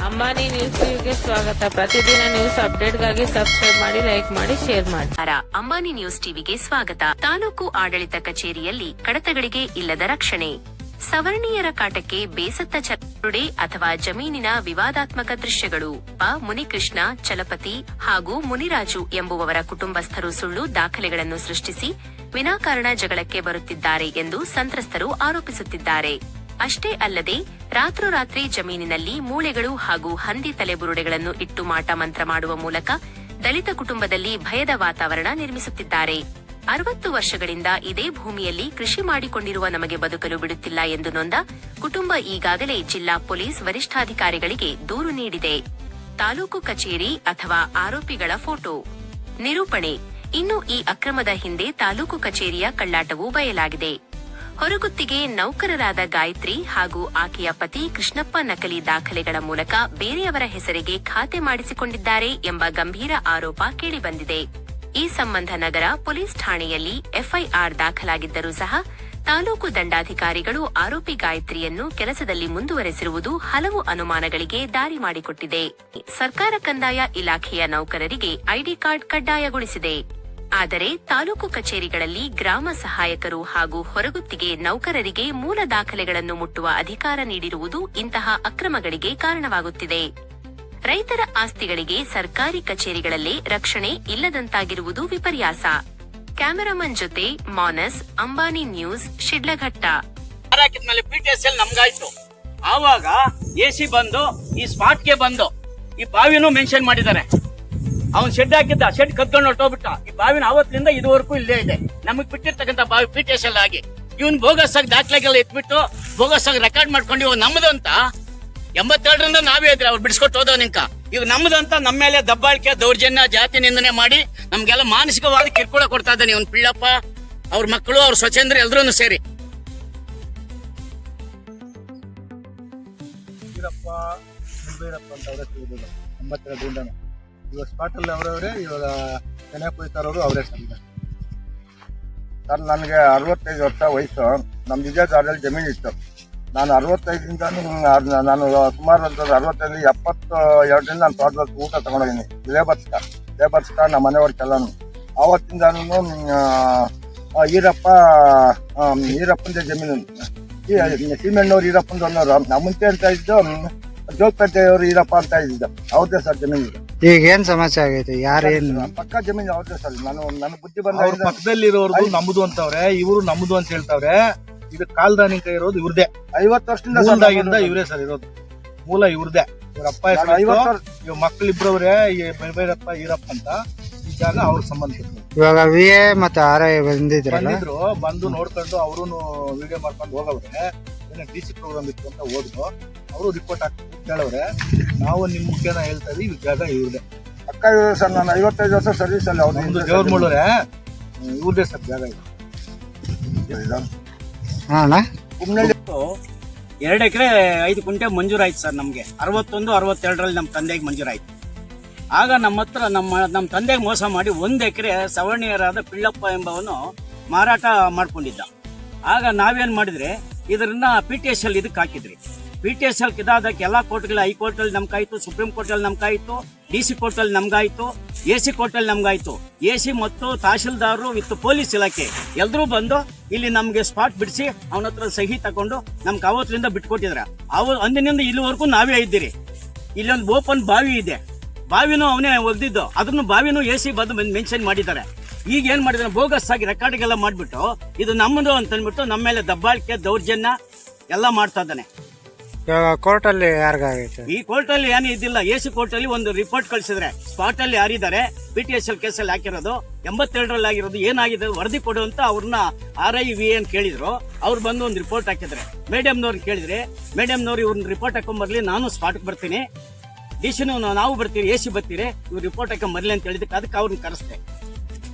Ambani news ಗೆ ಸ್ವಾಗತ. ಪ್ರತಿದಿನ ನ್ಯೂಸ್ ಅಪ್ಡೇಟ್ಗಾಗಿ ಸಬ್ಸ್ಕ್ರೈಬ್ ಮಾಡಿ, ಲೈಕ್ ಮಾಡಿ, ಶೇರ್ ಮಾಡಿ. ಅಂಬಾನಿ ನ್ಯೂಸ್ ಟಿವಿಗೆ ಸ್ವಾಗತ. ತಾಲೂಕು ಆಡಳಿತ ಕಚೇರಿಯಲ್ಲಿ ಕಡತಗಳಿಗೆ ಇಲ್ಲದ ರಕ್ಷಣೆ. ಸವರ್ಣೀಯರ ಕಾಟಕ್ಕೆ ಬೇಸತ್ತ ಚಲುಡೆ ಅಥವಾ ಜಮೀನಿನ ವಿವಾದಾತ್ಮಕ ದೃಶ್ಯಗಳು. ಮುನಿಕೃಷ್ಣ, ಚಲಪತಿ ಹಾಗೂ ಮುನಿರಾಜು ಎಂಬುವವರ ಕುಟುಂಬಸ್ಥರು ಸುಳ್ಳು ದಾಖಲೆಗಳನ್ನು ಸೃಷ್ಟಿಸಿ ವಿನಾಕಾರಣ ಜಗಳಕ್ಕೆ ಬರುತ್ತಿದ್ದಾರೆ ಎಂದು ಸಂತ್ರಸ್ತರು ಆರೋಪಿಸುತ್ತಿದ್ದಾರೆ. ಅಷ್ಟೇ ಅಲ್ಲದೆ ರಾತ್ರೋರಾತ್ರಿ ಜಮೀನಿನಲ್ಲಿ ಮೂಳೆಗಳು ಹಾಗೂ ಹಂದಿ ತಲೆಬುರುಡೆಗಳನ್ನು ಇಟ್ಟು ಮಾಟ ಮಂತ್ರ ಮಾಡುವ ಮೂಲಕ ದಲಿತ ಕುಟುಂಬದಲ್ಲಿ ಭಯದ ವಾತಾವರಣ ನಿರ್ಮಿಸುತ್ತಿದ್ದಾರೆ. 60 ವರ್ಷಗಳಿಂದ ಇದೇ ಭೂಮಿಯಲ್ಲಿ ಕೃಷಿ ಮಾಡಿಕೊಂಡಿರುವ ನಮಗೆ ಬದುಕಲು ಬಿಡುತ್ತಿಲ್ಲ ಎಂದು ನೊಂದ ಕುಟುಂಬ ಈಗಾಗಲೇ ಜಿಲ್ಲಾ ಪೊಲೀಸ್ ವರಿಷ್ಠಾಧಿಕಾರಿಗಳಿಗೆ ದೂರು ನೀಡಿದೆ. ತಾಲೂಕು ಕಚೇರಿ ಅಥವಾ ಆರೋಪಿಗಳ ಫೋಟೋ ನಿರೂಪಣೆ. ಇನ್ನು ಈ ಅಕ್ರಮದ ಹಿಂದೆ ತಾಲೂಕು ಕಚೇರಿಯ ಕಳ್ಳಾಟವೂ ಬಯಲಾಗಿದೆ. ಹೊರಗುತ್ತಿಗೆ ನೌಕರರಾದ ಗಾಯತ್ರಿ ಹಾಗೂ ಆಕೆಯ ಪತಿ ಕೃಷ್ಣಪ್ಪ ನಕಲಿ ದಾಖಲೆಗಳ ಮೂಲಕ ಬೇರೆಯವರ ಹೆಸರಿಗೆ ಖಾತೆ ಮಾಡಿಸಿಕೊಂಡಿದ್ದಾರೆ ಎಂಬ ಗಂಭೀರ ಆರೋಪ ಕೇಳಿಬಂದಿದೆ. ಈ ಸಂಬಂಧ ನಗರ ಪೊಲೀಸ್ ಠಾಣೆಯಲ್ಲಿ ಎಫ್ಐಆರ್ ದಾಖಲಾಗಿದ್ದರೂ ಸಹ ತಾಲೂಕು ದಂಡಾಧಿಕಾರಿಗಳು ಆರೋಪಿ ಗಾಯತ್ರಿಯನ್ನು ಕೆಲಸದಲ್ಲಿ ಮುಂದುವರೆಸಿರುವುದು ಹಲವು ಅನುಮಾನಗಳಿಗೆ ದಾರಿ ಮಾಡಿಕೊಟ್ಟಿದೆ. ಸರ್ಕಾರ ಕಂದಾಯ ಇಲಾಖೆಯ ನೌಕರರಿಗೆ ಐಡಿ ಕಾರ್ಡ್ ಕಡ್ಡಾಯಗೊಳಿಸಿದೆ. ಆದರೆ ತಾಲೂಕು ಕಚೇರಿಗಳಲ್ಲಿ ಗ್ರಾಮ ಸಹಾಯಕರು ಹಾಗೂ ಹೊರಗುತ್ತಿಗೆ ನೌಕರರಿಗೆ ಮೂಲ ದಾಖಲೆಗಳನ್ನು ಮುಟ್ಟುವ ಅಧಿಕಾರ ನೀಡಿರುವುದು ಇಂತಹ ಅಕ್ರಮಗಳಿಗೆ ಕಾರಣವಾಗುತ್ತಿದೆ. ರೈತರ ಆಸ್ತಿಗಳಿಗೆ ಸರ್ಕಾರಿ ಕಚೇರಿಗಳಲ್ಲೇ ರಕ್ಷಣೆ ಇಲ್ಲದಂತಾಗಿರುವುದು ವಿಪರ್ಯಾಸ. ಕ್ಯಾಮೆರಾಮನ್ ಜೊತೆ ಮಾನಸ್, ಅಂಬಾನಿ ನ್ಯೂಸ್, ಶಿಡ್ಲಘಟ್ಟ. ನಮ್ಗಾಯ್ತು. ಆವಾಗ ಎಸಿ ಬಂದು ಈ ಸ್ಪಾಟ್ಗೆ ಬಂದು ಈ ಬಾವಿನೂ ಮೆನ್ಷನ್ ಮಾಡಿದ್ದಾರೆ. ಅವ್ನ್ ಶೆಡ್ ಹಾಕಿದ್ದ, ಶೆಡ್ ಕತ್ಕೊಂಡು ಹೊಟ್ಟೋಗ್ಬಿಟ್ಟ. ಈ ಬಾವಿನ ಅವತ್ತಿನಿಂದ ಇದುವರೆಗೂ ಇಲ್ಲೇ ಇದೆ. ನಮಗ್ ಬಿಟ್ಟಿರ್ತಕ್ಕಂಥ ಬಾವಿ PTSL ಆಗಿ ಇವನ್ ಬೋಗಸ್ ಆಗಿ ದಾಖಲೆಗೆಲ್ಲ ಎತ್ಬಿಟ್ಟು ಬೋಗಸ್ ಆಗಿ ರೆಕಾರ್ಡ್ ಮಾಡ್ಕೊಂಡು ನಮ್ದು ಅಂತ 87ರಿಂದ ನಾವೇ ಇದ್ರೆ ಅವ್ರು ಬಿಡಿಸ್ಕೊಟ್ಟು ಹೋದವ್ ನಿಂಕ. ಈಗ ನಮ್ದು ಅಂತ ನಮ್ಮ ಮೇಲೆ ದಬ್ಬಾಳಿಕೆ, ದೌರ್ಜನ್ಯ, ಜಾತಿ ನಿಂದನೆ ಮಾಡಿ ನಮ್ಗೆಲ್ಲ ಮಾನಸಿಕವಾದ ಕಿರುಕುಳ ಕೊಡ್ತಾ ಇದ್ದಾನೆ ಇವನ್ ಪಿಳ್ಳಪ್ಪ, ಅವ್ರ ಮಕ್ಕಳು, ಅವ್ರ ಸ್ವಚಂದ್ರ ಎಲ್ರೂ ಸೇರಿ. ಇವಾಗ ಸ್ಪಾಟ್ ಅಲ್ಲಿ ಅವರವರೇ, ಇವಾಗ ಚೆನ್ನಾಗಿ ಕುಯ್ತಾರವರು ಅವರೇ ಸರ್. ನನಗೆ 65 ವರ್ಷ ವಯಸ್ಸು. ನಮ್ಮ ಇದೇ ಜಾಗದಲ್ಲಿ ಜಮೀನು ಇತ್ತು. ನಾನು 65ದಿಂದ ನಾನು ಸುಮಾರು 65 72ರಿಂದ ನಾನು ತೋಟದಲ್ಲಿ ಊಟ ತಗೊಂಡೋಗಿನಿ. ಲೇಬರ್ಸ್ಕ ನಮ್ಮ ಮನೆಯವ್ರಿಗೆಲ್ಲಾನು. ಆವತ್ತಿಂದಾನು ಈರಪ್ಪಂದೇ ಜಮೀನು. ಸೀಮೆಣ್ಣವ್ರು ಈರಪ್ಪಂದು ಅನ್ನೋರು. ನಮ್ಮ ಮುಂಚೆ ಅಂತ ಇದ್ದು ಜೋಗಪೇಟೆಯವರು ಈರಪ್ಪ ಅಂತ ಇದ್ದಿದ್ದು. ಅವ್ರದ್ದೇ ಸರ್ ಜಮೀನು. ಈಗ ಏನ್ ಸಮಸ್ಯೆ ಆಗೈತೆ? ಯಾರೇನು ಪಕ್ಕ ಜಮೀನು ಅವ್ರದ್ದೇ ಸರ್. ನನ್ನ ಬುದ್ಧಿ ಬಂದ ಪಕ್ಕದಲ್ಲಿರೋರ್ದು ನಮ್ದು ಅಂತವ್ರೆ, ಇವರು ನಮ್ದು ಅಂತ ಹೇಳ್ತಾವ್ರೆ. ಇದು ಕಾಲ್ದಾನಿಕ ಇರೋದು ಇವ್ರದೇ. 50 ವರ್ಷದಿಂದ ಇವರೇ ಸರ್ ಇರೋದು. ಮೂಲ ಇವ್ರದೇ. ಇವ್ರ ಅಪ್ಪ ಹೆಸರು, ಇವ್ ಮಕ್ಕಳಿಬ್ರವ್ರೆ, ಭೈರಪ್ಪ, ಈರಪ್ಪ ಅಂತ. ಈ ಜಾಗ ಅವ್ರ ಸಂಬಂಧಿಸಿದ್ರು. ಇವಾಗ VA ಮತ್ತೆ RI ಬಂದಿದ್ರು, ಬಂದು ನೋಡ್ಕೊಂಡು ಅವರು ವಿಡಿಯೋ ಮಾಡ್ಕೊಂಡು ಹೋಗವ್ರೆ. DC ಪ್ರೋಗ್ರಾಮ್ ಇತ್ತು ಅಂತ ಹೋದ್ರು. ಅವರು ರಿಪೋರ್ಟ್ ಹಾಕಿ ಕೇಳವ್ರೆ. ನಾವು ನಿಮ್ ಮುಖ್ಯನ ಹೇಳ್ತಾ ಇದೀವಿ, ಈ ಜಾಗ ಇವ್ರದೇ. ಅಕ್ಕ ಸರ್, ನಾನು 55 ವರ್ಷ ಸರ್ವಿಸ್ ಅಲ್ಲಿ ಅವ್ರು ದೇವ್ರ ಮುಳ್ಳೂರೆ, ಇವ್ರದೇ ಸರ್ ಜಾಗ ಇದು. 2 ಎಕರೆ 5 ಕುಂಟೆ ಮಂಜೂರಾಯ್ತು ಸರ್ ನಮ್ಗೆ. 61, 62ರಲ್ಲಿ ನಮ್ಮ ತಂದೆಗೆ ಮಂಜೂರಾಯ್ತು. ಆಗ ನಮ್ಮ ತಂದೆಗೆ ಮೋಸ ಮಾಡಿ 1 ಎಕರೆ ಸವರ್ಣೀಯರಾದ ಪಿಳ್ಳಪ್ಪ ಎಂಬವನು ಮಾರಾಟ ಮಾಡ್ಕೊಂಡಿದ್ದ. ಆಗ ನಾವೇನ್ ಮಾಡಿದ್ರೆ ಇದನ್ನ PTSL ಇದಕ್ಕೆ ಹಾಕಿದ್ರಿ. PTSL ಇದಾದಕ್ಕೆ ಎಲ್ಲಾ ಕೋರ್ಟ್ಗಳು, ಹೈಕೋರ್ಟ್ ಅಲ್ಲಿ ನಮ್ಗಾಯ್ತು, ಸುಪ್ರೀಂ ಕೋರ್ಟ್ ಅಲ್ಲಿ ನಮ್ಗಾಯ್ತು, DC ಕೋರ್ಟ್ ಅಲ್ಲಿ ನಮ್ಗಾಯ್ತು, AC ಕೋರ್ಟ್ ಅಲ್ಲಿ ನಮ್ಗಾಯ್ತು. AC ಮತ್ತು ತಹಶೀಲ್ದಾರರು ವಿತ್ ಪೊಲೀಸ್ ಇಲಾಖೆ ಎಲ್ರೂ ಬಂದು ಇಲ್ಲಿ ನಮ್ಗೆ ಸ್ಪಾಟ್ ಬಿಡಿಸಿ ಅವನ ಹತ್ರ ಸಹಿ ತಗೊಂಡು ನಮ್ಗೆ ಅವತ್ತಿನಿಂದ ಬಿಟ್ಕೊಟ್ಟಿದ್ರ. ಅಂದಿನಿಂದ ಇಲ್ಲಿವರೆಗೂ ನಾವೇ ಇದ್ದೀರಿ. ಇಲ್ಲೊಂದು ಓಪನ್ ಬಾವಿ ಇದೆ. ಬಾವಿನೂ ಅವನೇ ಒಗ್ದಿದ್ದು. ಅದನ್ನು ಬಾವಿನೂ AC ಬಂದು ಮೆನ್ಷನ್ ಮಾಡಿದ್ದಾರೆ. ಈಗ ಏನ್ ಮಾಡಿದ್ರೆ ಬೋಗಸ್ ಆಗಿ ರೆಕಾರ್ಡಿಂಗ್ ಎಲ್ಲ ಮಾಡ್ಬಿಟ್ಟು ಇದು ನಮ್ಮದು ಅಂತ ಅಂದ್ಬಿಟ್ಟು ನಮ್ಮ ಮೇಲೆ ದಬ್ಬಾಳಿಕೆ, ದೌರ್ಜನ್ಯ ಎಲ್ಲ ಮಾಡ್ತಾ ಇದ್ದಾನೆ. ಕೋರ್ಟ್ ಅಲ್ಲಿ ಯಾರಿಗಾಗೈತೆ? ಈ ಕೋರ್ಟ್ ಅಲ್ಲಿ ಏನು ಇದ್ದಿಲ್ಲ. AC ಕೋರ್ಟ್ ಅಲ್ಲಿ ಒಂದು ರಿಪೋರ್ಟ್ ಕಳಿಸಿದ್ರೆ ಸ್ಪಾಟ್ ಅಲ್ಲಿ ಯಾರಿದ್ದಾರೆ PTSL ಕೇಸಲ್ಲಿ ಹಾಕಿರೋದು 82ರಲ್ಲಿ ಆಗಿರೋದು ಏನಾಗಿದೆ ವರದಿ ಕೊಡು ಅಂತ ಅವ್ರನ್ನ RI VA ಕೇಳಿದ್ರು. ಅವ್ರು ಬಂದು ಒಂದು ರಿಪೋರ್ಟ್ ಹಾಕಿದ್ರೆ ಮೇಡಮ್ನವ್ರು ಕೇಳಿದ್ರೆ, ಮೇಡಮ್ನವ್ರು ಇವ್ರನ್ನ ರಿಪೋರ್ಟ್ ಹಾಕೊಂಬರ್ಲಿ, ನಾನು ಸ್ಪಾಟ್ಗೆ ಬರ್ತೀನಿ, DC ನಾವು ಬರ್ತೀರಿ, AC ಬರ್ತೀರಿ, ಇವ್ರು ರಿಪೋರ್ಟ್ ಹಾಕೊಂಬರ್ಲಿ ಅಂತ ಹೇಳಿದಕ್ಕೆ ಅದಕ್ಕೆ ಅವ್ರನ್ನ ಕರೆಸ್ತೆ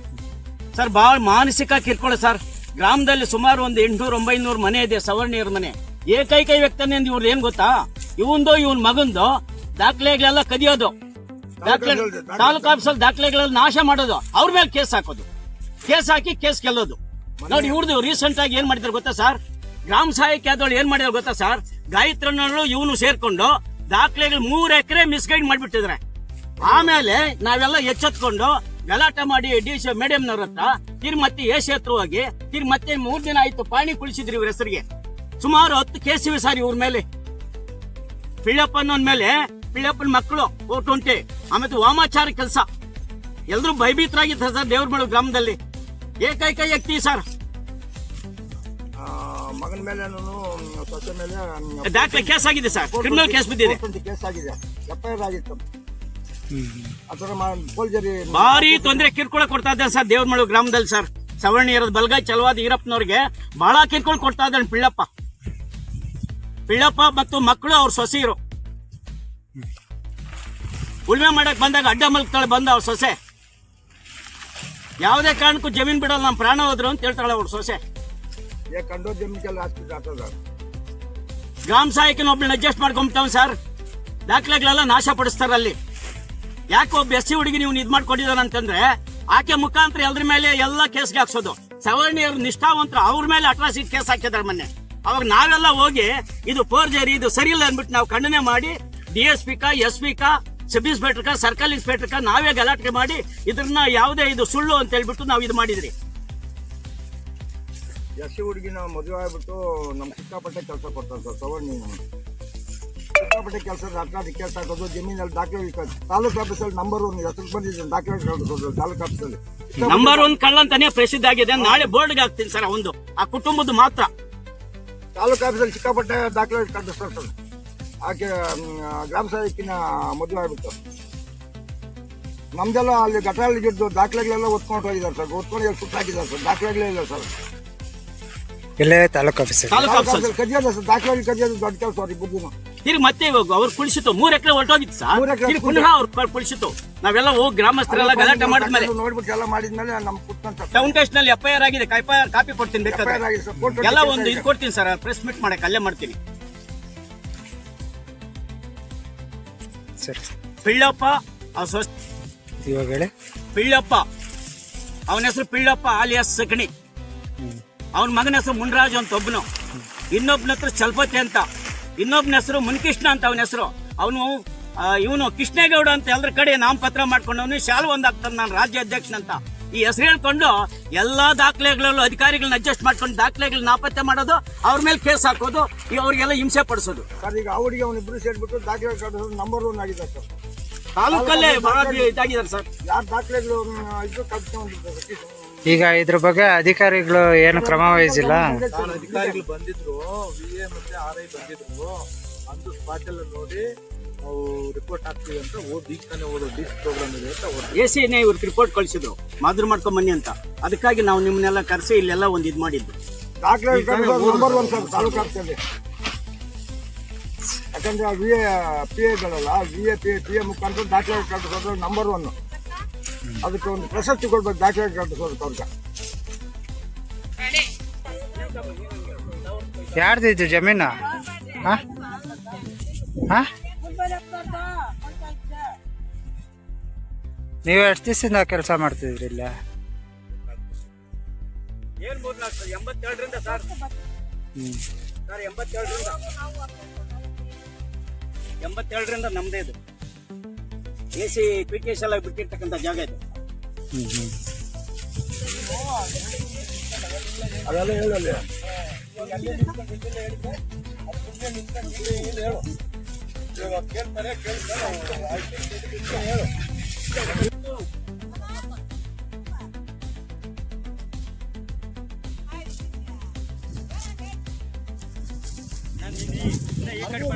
ಸರ್. ಬಹಳ ಮಾನಸಿಕ ಕಿರ್ಕೊಳ್ಳ ಸರ್. ಗ್ರಾಮದಲ್ಲಿ ಸುಮಾರು ಒಂದು 800-900 ಮನೆ ಇದೆ, ಸವರ್ಣೀಯರ ಮನೆ. ಏಕೈಕ ವ್ಯಕ್ತಿನಿಂದ ಇವ್ರದ್ದು ಏನ್ ಗೊತ್ತಾ, ಇವನ್ ಮಗಂದು ದಾಖಲೆಗಳೆಲ್ಲ ಕದಿಯೋದು, ತಾಲೂಕು ಆಫೀಸಲ್ಲಿ ದಾಖಲೆಗಳೆಲ್ಲ ನಾಶ ಮಾಡೋದು, ಅವ್ರ ಮೇಲೆ ಕೇಸ್ ಹಾಕೋದು, ಕೇಸ್ ಹಾಕಿ ಕೇಸ್ ಗೆಲ್ಲೋದು. ನೋಡಿ ಇವ್ರದ್ದು ರೀಸೆಂಟ್ ಆಗಿ ಏನ್ ಮಾಡಿದ್ರು ಗೊತ್ತಾ ಸರ್, ಗ್ರಾಮ ಸಹಾಯಕ ಆದವಳು ಏನ್ ಮಾಡಿದ್ರು ಗೊತ್ತಾ ಸರ್, ಗಾಯತ್ರನವರು ಇವನು ಸೇರ್ಕೊಂಡು ದಾಖಲೆಗಳು 3 ಎಕರೆ ಮಿಸ್ಗೈಡ್ ಮಾಡ್ಬಿಟ್ಟಿದ್ರೆ. ಆಮೇಲೆ ನಾವೆಲ್ಲ ಎಚ್ಚೆತ್ಕೊಂಡು ಗಲಾಟೆ ಮಾಡಿ ಡಿ.ಸಿ ಮೇಡಮ್ನವ್ರ ಹತ್ರ ಮತ್ತೆ ಎಸಿ ಹತ್ರ ಹೋಗಿ ಮತ್ತೆ 3 ದಿನ ಆಯ್ತು ಪಾಣಿ ಕುಳಿಸಿದ್ರಿ ಇವ್ರ ಹೆಸರಿಗೆ. ಸುಮಾರು 10 ಕೇಸ್ ಇವೆ ಸರ್ ಇವ್ರ ಮೇಲೆ. ಪಿಳ್ಳಪ್ಪನ ಮೇಲೆ ಪಿಳ್ಳಪ್ಪನ ಮಕ್ಕಳು 20, ಆಮೇಲೆ ವಾಮಾಚಾರ ಕೆಲಸ, ಎಲ್ರು ಭಯಭೀತರಾಗಿದ್ದಾರೆ ಸರ್ ದೇವ್ರಮಳು ಗ್ರಾಮದಲ್ಲಿ. ಏಕೈಕ ವ್ಯಕ್ತಿ ಸರ್. ಮಗನ ಮೇಲೆ ಸೊಸೆ ಮೇಲೆ ದಾಖಲೆ ಕೇಸ್ ಆಗಿದೆ ಸರ್, ಕ್ರಿಮಿನಲ್ ಕೇಸ್ ಬಿದ್ದಿದೆ. ಕೇಸ್ ಆಗಿದೆ, FIR ಆಗಿತ್ತು. ಅದರ ಪೊಲೀಸರಿ ಭಾರಿ ತೊಂದರೆ ಕಿರ್ಕೊಳ ಕೊಡ್ತಾ ಇದ್ದಾರೆ ಸರ್ ದೇವ್ರಮಳು ಗ್ರಾಮದಲ್ಲಿ ಸರ್. ಸವರ್ಣೀಯರ ಬಲಗೈ ಚಲವಾದ ಈರಪ್ಪನವ್ರಿಗೆ ಬಹಳ ಕಿರ್ಕೊಂಡು ಕೊಡ್ತಾ ಇದ್ದಾನೆ ಪಿಳ್ಳಪ್ಪ ಮತ್ತು ಮಕ್ಕಳು ಅವ್ರ ಸೊಸೆಯರು. ಉಳ್ಮೆ ಮಾಡಕ್ ಬಂದಾಗ ಅಡ್ಡ ಮಲ್ಕ್ತಾಳೆ ಬಂದ ಅವ್ರ ಸೊಸೆ. ಯಾವುದೇ ಕಾರಣಕ್ಕೂ ಜಮೀನ್ ಬಿಡಲ್ಲ, ನಮ್ಮ ಪ್ರಾಣ ಹೋದ್ರು ಅಂತ ಹೇಳ್ತಾಳೆ ಅವ್ರ ಸೊಸೆ. ಕಂಡೋ ಜಮೀನಿಗೆಲ್ಲ ಆಗ್ತದೆ. ಗ್ರಾಮ ಸಹಾಯಕನ ಒಬ್ಬಳನ್ನ ಅಡ್ಜಸ್ಟ್ ಮಾಡ್ಕೊಂಬಿಟ್ಟವ್ ಸರ್. ದಾಖಲೆಗಳೆಲ್ಲ ನಾಶ ಪಡಿಸ್ತಾರ ಅಲ್ಲಿ. ಯಾಕೆ ಒಬ್ಬ ಎಸ್ ಸಿ ಹುಡುಗಿ ನೀವು ಇದ್ ಮಾಡ್ಕೊಂಡಿದ್ದಾನ ಅಂತಂದ್ರೆ ಆಕೆ ಮುಖಾಂತರ ಎಲ್ಲರ ಮೇಲೆ ಎಲ್ಲ ಕೇಸ್ಗೆ ಹಾಕ್ಸೋದು. ಸವರ್ಣೀಯರು ನಿಷ್ಠಾವಂತರು ಅವ್ರ ಮೇಲೆ ಅಟ್ರಾಸಿಟಿ ಕೇಸ್ ಹಾಕಿದಾರೆ ಮೊನ್ನೆ. ಅವಾಗ ನಾವೆಲ್ಲ ಹೋಗಿ ಇದು ಫೋರ್ಜರಿ, ಇದು ಸರಿ ಇಲ್ಲ ಅಂದ್ಬಿಟ್ಟು ನಾವು ಖಂಡನೆ ಮಾಡಿ DSP SP sub inspector circle inspector ನಾವೇ ಗಲಾಟೆ ಮಾಡಿ ಇದನ್ನ ಯಾವುದೇ ಇದು ಸುಳ್ಳು ಅಂತ ಹೇಳ್ಬಿಟ್ಟು ನಾವು ಇದು ಮಾಡಿದ್ರಿ. ಎಸ್ ಸಿ ಹುಡುಗಿನ ಮದುವೆ ಆಗ್ಬಿಟ್ಟು ನಮ್ ಸಿಕ್ಕಾಪಟ್ಟೆ ಕೆಲಸ ಕೊಡ್ತಾರೆ ಸರ್. ಸವರ್ಣಿ ಸಿಕ್ಕಾಪಟ್ಟೆ ಕೆಲಸ ಅಟ್ರಾಸಿಟಿ ಕೇಸ್ ಹಾಕೋದು, ಜಮೀನಲ್ಲಿ ದಾಖಲೆ ತಾಲೂಕು ಆಫೀಸಲ್ಲಿ ನಂಬರ್ 1 ಹೆಸರು ಬಂದಿದೆ ದಾಖಲೆ ತಾಲೂಕು ಆಫೀಸಲ್ಲಿ. ನಂಬರ್ 1 ಕಳ್ಳ ಅಂತಾನೆ ಪ್ರಸಿದ್ಧ ಆಗಿದೆ. ನಾಳೆ ಬೋರ್ಡ್ಗೆ ಹಾಕ್ತೀನಿ ಸರ್. ಒಂದು ಆ ಕುಟುಂಬದ ಮಾತ್ರ ತಾಲೂಕು ಆಫೀಸಲ್ಲಿ ಸಿಕ್ಕಾಪಟ್ಟೆ ದಾಖಲೆ ಕಟ್ಟಿಸ್ತಾರೆ ಸರ್. ಆಕೆ ಗ್ರಾಮ ಸಹಾಯಕಿನ ಮದುವೆ ಆಗ್ಬಿಟ್ಟು ನಮ್ದೆಲ್ಲ ಅಲ್ಲಿ ಗಟಾಳಿ ಗಿದ್ದು ದಾಖಲೆಗಳೆಲ್ಲ ಒತ್ಕೊಂಡು ಹೋಗಿದ್ದಾರೆ ಸರ್. ಒತ್ಕೊಂಡು ಸುಟ್ಟು ಹಾಕಿದ್ದಾರೆ ಸರ್. ದಾಖಲೆಗಳೇ ಇಲ್ಲ ಸರ್. ಇಲ್ಲೇ ತಾಲೂಕು ಆಫೀಸ್ ಕದಿಯೋದ ಸರ್, ದಾಖಲೆ ಕದಿಯೋದು ದೊಡ್ಡ ಕೆಲಸ ಅವ್ರಿಗೆ ಬುದ್ಧಿನ. ತಿರ್ಗಿ ಮತ್ತೆ ಇವಾಗ ಅವ್ರು ಕುಳಿಸಿತು 3 ಎಕರೆ ಹೊರಟೋಗಿತ್ತು ಸರ್. 3 ಎಕರೆ ಪುನಃ ಅವ್ರು ಕುಳಿಸಿತು. ನಾವೆಲ್ಲ ಹೋಗಿ ಗ್ರಾಮಸ್ಥರೆಲ್ಲ ಗಲಾಟೆ ಮಾಡಿದ್ಮೇಲೆ ನೋಡ್ಬಿಟ್ಟು ಎಲ್ಲ ಮಾಡಿದ್ಮೇಲೆ ನಮ್ ಕುಟ್ಟ ಟೌನ್ ಟೆಸ್ಟ್ ನಲ್ಲಿ FIR ಆಗಿದೆ. ಕಾಪಿ ಕೊಡ್ತೀನಿ ಬೇಕಾದ್ರೆ. ಎಲ್ಲ ಒಂದು ಇದು ಕೊಡ್ತೀನಿ ಸರ್, ಪ್ರೆಸ್ ಮೀಟ್ ಮಾಡಕ್ಕೆ ಅಲ್ಲೇ ಮಾಡ್ತೀನಿ. ಸರಿ ಪಿಳ್ಳಪ್ಪ ಇವಾಗ ಹೇಳಿ. ಪಿಳ್ಳಪ್ಪ ಅವನ ಹೆಸರು ಪಿಳ್ಳಪ್ಪ ಆಲಿಯಾಸ್ ಸಗಣಿ. ಅವನ ಮಗನ ಹೆಸರು ಮುನ್ರಾಜು ಅಂತ ಒಬ್ಬನು. ಇನ್ನೊಬ್ಬನ ಹೆಸರು ಚಲ್ಪತಿ ಅಂತ. ಇನ್ನೊಬ್ಬನ ಹೆಸರು ಮುನ್ಕೃಷ್ಣ ಅಂತ ಅವನ ಹೆಸರು. ಇವನು ಕೃಷ್ಣೇಗೌಡ ಅಂತ ಎಲ್ಲರ ಕಡೆ ನಾಮಪತ್ರ ಮಾಡ್ಕೊಂಡವನು. ಶಾಲು ಒಂದಾಗ್ತಾನೆ ನಾನು ರಾಜ್ಯ ಅಧ್ಯಕ್ಷನಂತ ಈ ಹೆಸರು ಹೇಳ್ಕೊಂಡು ಎಲ್ಲಾ ದಾಖಲೆಗಳಲ್ಲೂ ಅಧಿಕಾರಿಗಳನ್ನ ಅಡ್ಜಸ್ಟ್ ಮಾಡ್ಕೊಂಡು ದಾಖಲೆಗಳನ್ನ ನಾಪತ್ತೆ ಮಾಡೋದು, ಅವ್ರ ಮೇಲೆ ಕೇಸ್ ಹಾಕೋದು, ಅವ್ರಿಗೆಲ್ಲ ಹಿಂಸೆ ಪಡಿಸೋದು ಸರ್. ಈಗ ಅವರಿಗೆ ಅವನಿಬ್ರು ಸೇರ್ಬಿಟ್ಟು ದಾಖಲೆ ಕಟ್ಟಿಸೋದು ನಂಬರ್ 1 ಆಗಿದೆ ಸರ್. ತಾಲೂಕಲ್ಲೇ ಬಹಳ ಇದಾಗಿದ್ದಾರೆ ಸರ್. ಯಾರು ದಾಖಲೆಗಳು ಇದು ಕಟ್ಟಿಸ್ಕೊಂಡಿದ್ದಾರೆ. ಈಗ ಇದ್ರ ಬಗ್ಗೆ ಅಧಿಕಾರಿಗಳು ಏನು ಕ್ರಮ ವಹಿಸಿಲ್ಲ. ಅಧಿಕಾರಿಗಳು ಬಂದಿದ್ರು, VA ಮತ್ತೆ RI ಬಂದಿದ್ರು. ಅಂದು ಸ್ಪಾಟ್ ಎಲ್ಲ ನೋಡಿ ನಾವು ರಿಪೋರ್ಟ್ ಹಾಕ್ತೀವಿ ಅಂತ ತಾನೇ ಓದೋ DC ಪ್ರೋಗ್ರಾಮ್ ಇದೆ ಅಂತ AC ಇವ್ರಿಗೆ ರಿಪೋರ್ಟ್ ಕಳಿಸಿದ್ರು ಮಾದ್ರು ಮಾಡ್ಕೊಂಡ್ ಬನ್ನಿ ಅಂತ. ಅದಕ್ಕಾಗಿ ನಾವು ನಿಮ್ಮನ್ನೆಲ್ಲ ಕರೆಸಿ ಇಲ್ಲೆಲ್ಲ ಒಂದು ಇದು ಮಾಡಿದ್ದು. ದಾಖಲೆ ನಂಬರ್ 1 ಸರ್ ತಾಲೂಕು ಆಗ್ತದೆ. ಯಾಕಂದ್ರೆ PAಗಳಲ್ಲ, VA ಮುಖಾಂತರ ದಾಖಲೆ ಕಟ್ಟಿಸೋದು ನಂಬರ್ 1. ಅದಕ್ಕೆ ಒಂದು ಪ್ರಶಸ್ತಿ ಕೊಡ್ಬೇಕು ದಾಖಲೆ ಕಟ್ಟಿಸೋದಕ್ಕೆ ಅವ್ರಿಗೆ. ಯಾರ್ದು ಇದು ಜಮೀನು? ನೀವು ಎಷ್ಟು ದಿವಸದಿಂದ ಕೆಲಸ ಮಾಡ್ತಿದ್ರಿ ಇಲ್ಲ? 87ರಿಂದ ಸರ್. 87ರಿಂದ ನಮ್ದೇ ಇದು AC PTS ಎಲ್ಲ ಬಿಟ್ಟಿರ್ತಕ್ಕಂಥ ಜಾಗ ಇದು. ಅದೆಲ್ಲ ಹೇಳಲ್ಲ. ಈ ಕಡೆ